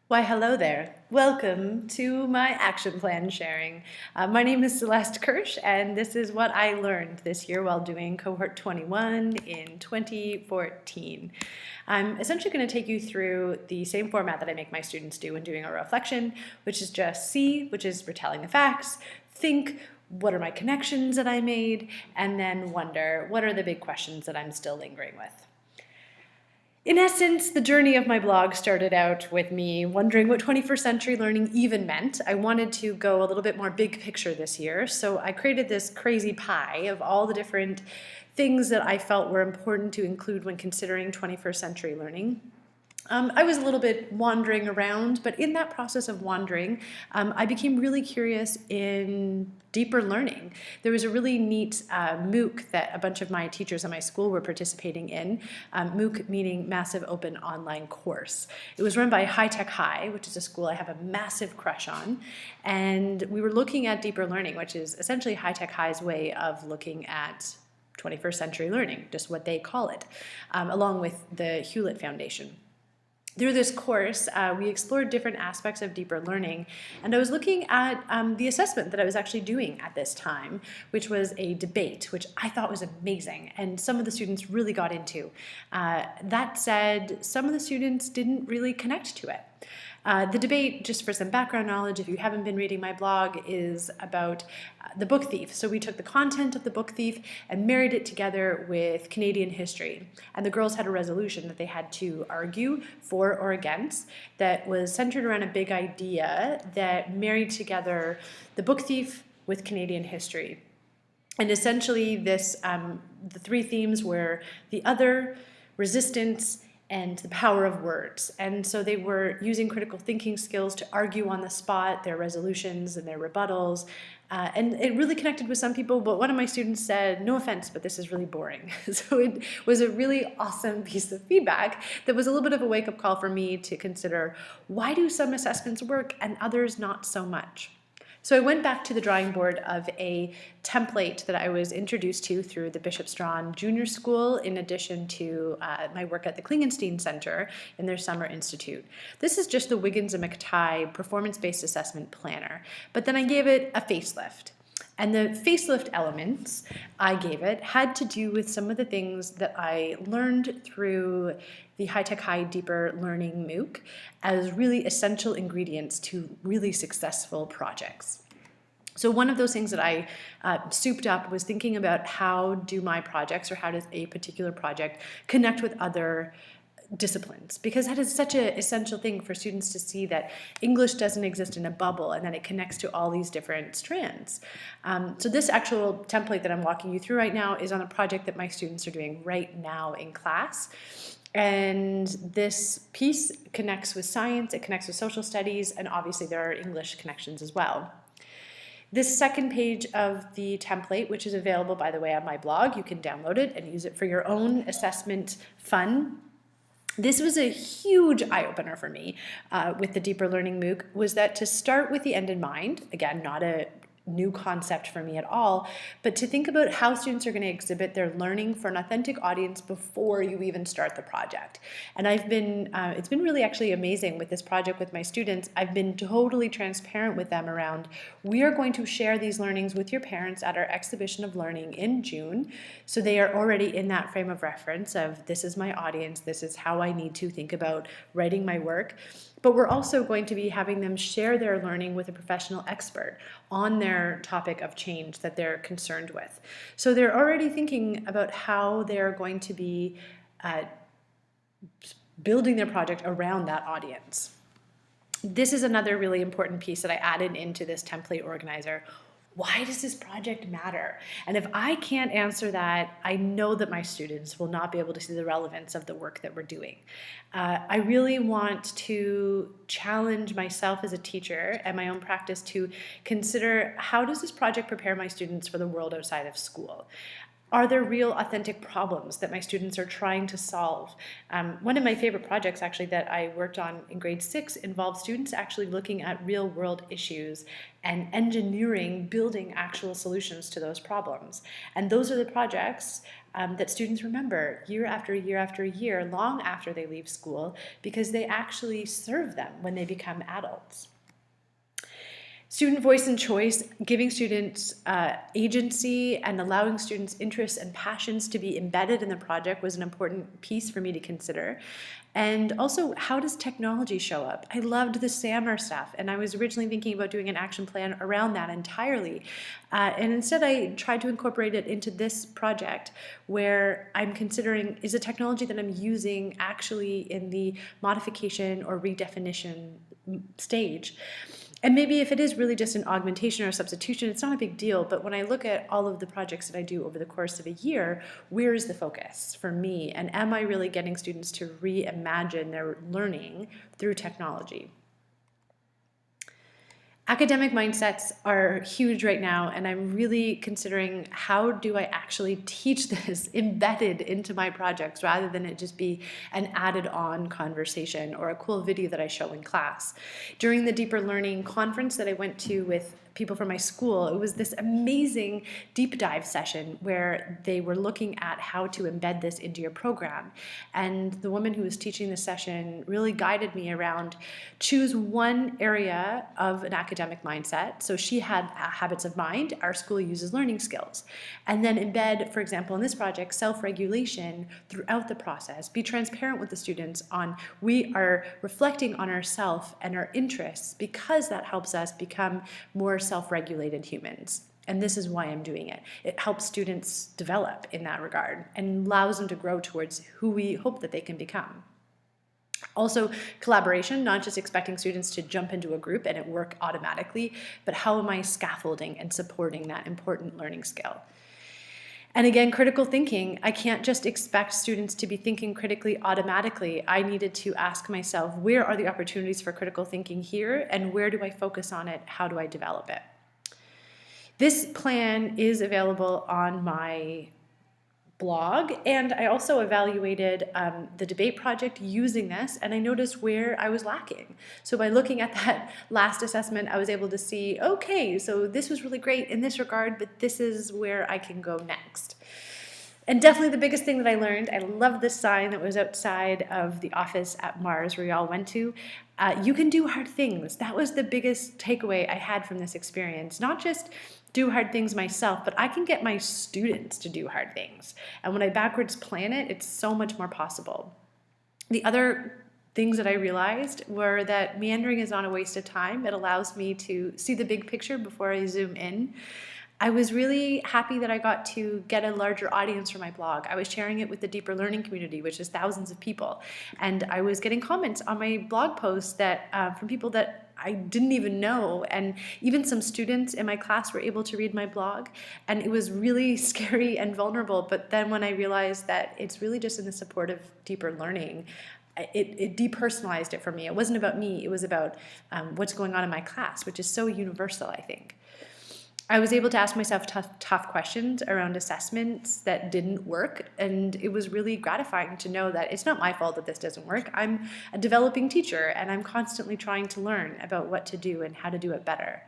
Why, hello there. Welcome to my action plan sharing. My name is Celeste Kirsch, and this is what I learned this year while doing Cohort 21 in 2014. I'm essentially going to take you through the same format that I make my students do when doing a reflection, which is just see, which is retelling the facts, think, what are my connections that I made, and then wonder, what are the big questions that I'm still lingering with. In essence, the journey of my blog started out with me wondering what 21st century learning even meant. I wanted to go a little bit more big picture this year, so I created this crazy pie of all the different things that I felt were important to include when considering 21st century learning. I was a little bit wandering around, but in that process of wandering, I became really curious in deeper learning. There was a really neat MOOC that a bunch of my teachers at my school were participating in, MOOC meaning Massive Open Online Course. It was run by High Tech High, which is a school I have a massive crush on, and we were looking at deeper learning, which is essentially High Tech High's way of looking at 21st century learning, just what they call it, along with the Hewlett Foundation. Through this course, we explored different aspects of deeper learning, and I was looking at the assessment that I was actually doing at this time, which was a debate, which I thought was amazing, and some of the students really got into. That said, some of the students didn't really connect to it. The debate, just for some background knowledge, if you haven't been reading my blog, is about the book thief. So we took the content of the book thief and married it together with Canadian history. And the girls had a resolution that they had to argue for or against that was centered around a big idea that married together the book thief with Canadian history. And essentially this, the three themes were the other, resistance, and the power of words. And so they were using critical thinking skills to argue on the spot their resolutions and their rebuttals. And it really connected with some people, but one of my students said, no offense, but this is really boring. So it was a really awesome piece of feedback that was a little bit of a wake-up call for me to consider, why do some assessments work and others not so much? So I went back to the drawing board of a template that I was introduced to through the Bishop Strawn Junior School, in addition to my work at the Klingenstein Center in their Summer Institute. This is just the Wiggins and McTighe Performance-Based Assessment Planner, but then I gave it a facelift. And the facelift elements I gave it had to do with some of the things that I learned through the High Tech High Deeper Learning MOOC as really essential ingredients to really successful projects. So one of those things that I souped up was thinking about how do my projects, or how does a particular project connect with other disciplines, because that is such an essential thing for students to see, that English doesn't exist in a bubble and that it connects to all these different strands. So this actual template that I'm walking you through right now is on a project that my students are doing right now in class. And this piece connects with science, it connects with social studies, and obviously there are English connections as well. This second page of the template, which is available, by the way, on my blog, you can download it and use it for your own assessment fun. This was a huge eye-opener for me with the Deeper Learning MOOC, was that to start with the end in mind, again, not a new concept for me at all, but to think about how students are going to exhibit their learning for an authentic audience before you even start the project. And I've been, it's been really actually amazing with this project with my students. I've been totally transparent with them around, we are going to share these learnings with your parents at our exhibition of learning in June. So they are already in that frame of reference of, this is my audience, this is how I need to think about writing my work. But we're also going to be having them share their learning with a professional expert on their topic of change that they're concerned with. So they're already thinking about how they're going to be building their project around that audience. This is another really important piece that I added into this template organizer. Why does this project matter? And if I can't answer that, I know that my students will not be able to see the relevance of the work that we're doing. I really want to challenge myself as a teacher and my own practice to consider, how does this project prepare my students for the world outside of school? Are there real authentic problems that my students are trying to solve? One of my favorite projects actually that I worked on in grade 6 involved students actually looking at real world issues and engineering, building actual solutions to those problems. And those are the projects that students remember year after year after year, long after they leave school, because they actually serve them when they become adults. Student voice and choice, giving students agency and allowing students' interests and passions to be embedded in the project was an important piece for me to consider. And also, how does technology show up? I loved the SAMR stuff, and I was originally thinking about doing an action plan around that entirely. And instead, I tried to incorporate it into this project where I'm considering, is the technology that I'm using actually in the modification or redefinition stage? And maybe if it is really just an augmentation or a substitution, it's not a big deal. But when I look at all of the projects that I do over the course of a year, where is the focus for me? And am I really getting students to reimagine their learning through technology? Academic mindsets are huge right now, and I'm really considering how do I actually teach this embedded into my projects rather than it just be an added on conversation or a cool video that I show in class. During the Deeper Learning conference that I went to with people from my school, it was this amazing deep dive session where they were looking at how to embed this into your program. And the woman who was teaching the session really guided me around choose one area of an academic mindset. So she had habits of mind, our school uses learning skills. And then embed, for example, in this project, self-regulation throughout the process. Be transparent with the students on we are reflecting on ourselves and our interests because that helps us become more self-regulated humans. And this is why I'm doing it. It helps students develop in that regard and allows them to grow towards who we hope that they can become. Also, collaboration, not just expecting students to jump into a group and it work automatically, but how am I scaffolding and supporting that important learning skill? And again, critical thinking, I can't just expect students to be thinking critically automatically. I needed to ask myself, where are the opportunities for critical thinking here, and where do I focus on it? How do I develop it? This plan is available on my blog, and I also evaluated the debate project using this, and I noticed where I was lacking. So by looking at that last assessment, I was able to see, okay, so this was really great in this regard, but this is where I can go next. And definitely the biggest thing that I learned, I love this sign that was outside of the office at Mars where we all went to. You can do hard things. That was the biggest takeaway I had from this experience. Not just do hard things myself, but I can get my students to do hard things. And when I backwards plan it, it's so much more possible. The other things that I realized were that meandering is not a waste of time. It allows me to see the big picture before I zoom in. I was really happy that I got to get a larger audience for my blog. I was sharing it with the Deeper Learning community, which is thousands of people. And I was getting comments on my blog posts that from people that I didn't even know. And even some students in my class were able to read my blog. And it was really scary and vulnerable. But then when I realized that it's really just in the support of deeper learning, it depersonalized it for me. It wasn't about me. It was about what's going on in my class, which is so universal, I think. I was able to ask myself tough questions around assessments that didn't work, and it was really gratifying to know that it's not my fault that this doesn't work. I'm a developing teacher, and I'm constantly trying to learn about what to do and how to do it better.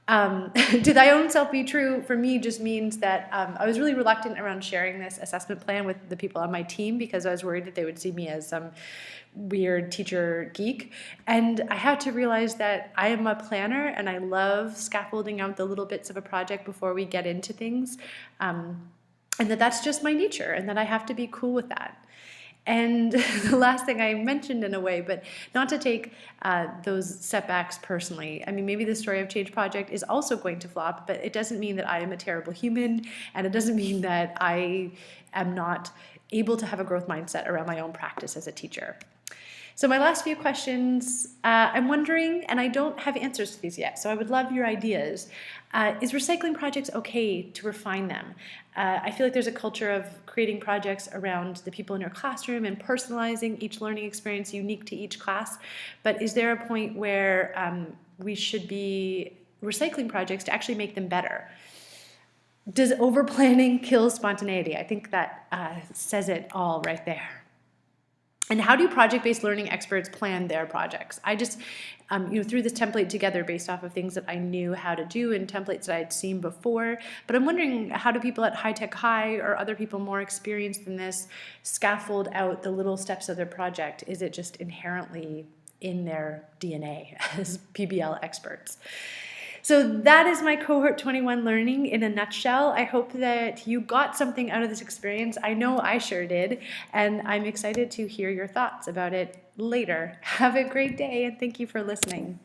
To thy own self be true for me just means that I was really reluctant around sharing this assessment plan with the people on my team because I was worried that they would see me as some weird teacher geek. And I had to realize that I am a planner and I love scaffolding out the little bits of a project before we get into things. And that's just my nature and that I have to be cool with that. And the last thing I mentioned in a way, but not to take those setbacks personally. I mean, maybe the Story of Change project is also going to flop, but it doesn't mean that I am a terrible human, and it doesn't mean that I am not able to have a growth mindset around my own practice as a teacher. So my last few questions, I'm wondering, and I don't have answers to these yet, so I would love your ideas. Is recycling projects okay to refine them? I feel like there's a culture of creating projects around the people in your classroom and personalizing each learning experience unique to each class, but is there a point where we should be recycling projects to actually make them better? Does over-planning kill spontaneity? I think that says it all right there. And how do project-based learning experts plan their projects? I just threw this template together based off of things that I knew how to do and templates that I'd seen before. But I'm wondering, how do people at High Tech High or other people more experienced than this scaffold out the little steps of their project? Is it just inherently in their DNA as PBL experts? So that is my Cohort 21 learning in a nutshell. I hope that you got something out of this experience. I know I sure did, and I'm excited to hear your thoughts about it later. Have a great day, and thank you for listening.